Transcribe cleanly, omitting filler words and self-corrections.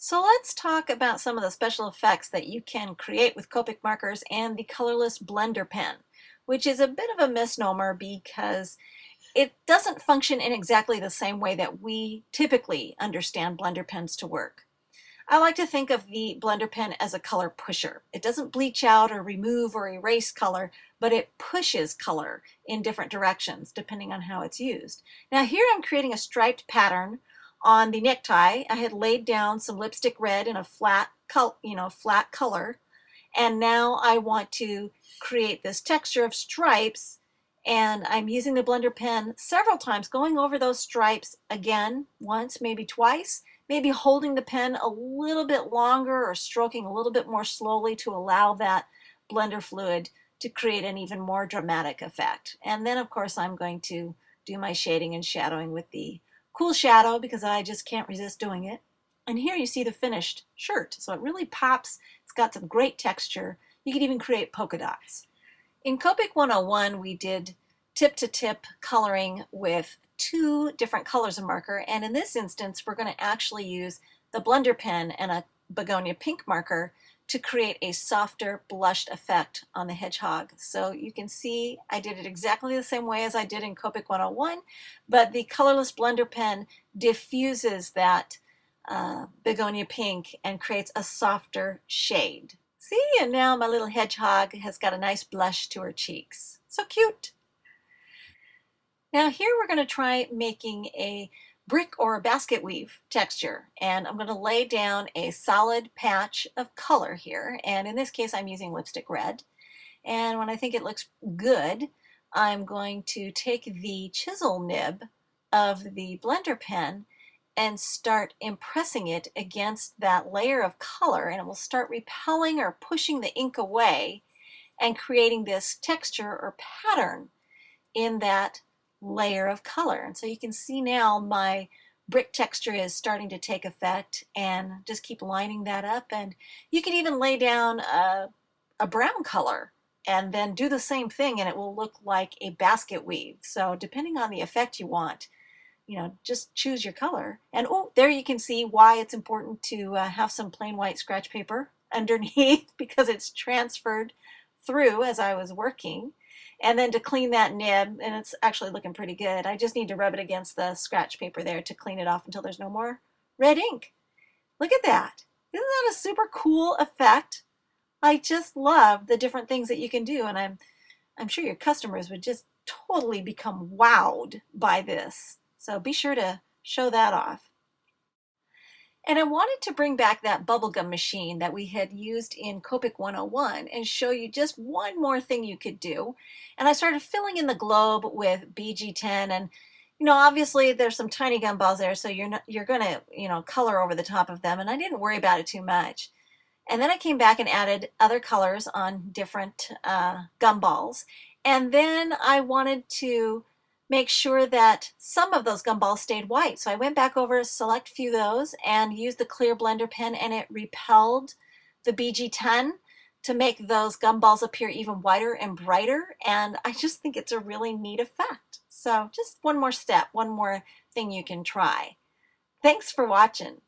So let's talk about some of the special effects that you can create with Copic markers and the colorless blender pen, which is a bit of a misnomer because it doesn't function in exactly the same way that we typically understand blender pens to work. I like to think of the blender pen as a color pusher. It doesn't bleach out or remove or erase color, but it pushes color in different directions depending on how it's used. Now here I'm creating a striped pattern on the necktie. I had laid down some lipstick red in a flat color, and now I want to create this texture of stripes, and I'm using the blender pen several times, going over those stripes again, once, maybe twice, maybe holding the pen a little bit longer or stroking a little bit more slowly to allow that blender fluid to create an even more dramatic effect. And then of course I'm going to do my shading and shadowing with the cool shadow because I just can't resist doing it. And here you see the finished shirt. So it really pops. It's got some great texture. You could even create polka dots. In Copic 101, we did tip-to-tip coloring with two different colors of marker, and in this instance we're going to actually use the blender pen and a begonia pink marker to create a softer blushed effect on the hedgehog. So you can see I did it exactly the same way as I did in Copic 101, but the colorless blender pen diffuses that begonia pink and creates a softer shade. See, and now my little hedgehog has got a nice blush to her cheeks. So cute. Now here we're going to try making a brick or a basket weave texture, and I'm going to lay down a solid patch of color here, and in this case I'm using lipstick red. And when I think it looks good, I'm going to take the chisel nib of the blender pen and start impressing it against that layer of color, and it will start repelling or pushing the ink away and creating this texture or pattern in that layer of color. And so you can see now my brick texture is starting to take effect, and just keep lining that up. And you can even lay down a brown color and then do the same thing and it will look like a basket weave. So depending on the effect you want, just choose your color. And oh, there you can see why it's important to have some plain white scratch paper underneath because it's transferred through as I was working. And then to clean that nib, and it's actually looking pretty good, I just need to rub it against the scratch paper there to clean it off until there's no more red ink. Look at that. Isn't that a super cool effect? I just love the different things that you can do, and I'm sure your customers would just totally become wowed by this. So be sure to show that off. And I wanted to bring back that bubblegum machine that we had used in Copic 101 and show you just one more thing you could do. And I started filling in the globe with BG10, and obviously there's some tiny gumballs there, so you're going to color over the top of them, and I didn't worry about it too much. And then I came back and added other colors on different gumballs, and then I wanted to make sure that some of those gumballs stayed white. So I went back over, select a few of those, and used the clear blender pen, and it repelled the BG10 to make those gumballs appear even whiter and brighter. And I just think it's a really neat effect. So just one more step, one more thing you can try. Thanks for watching.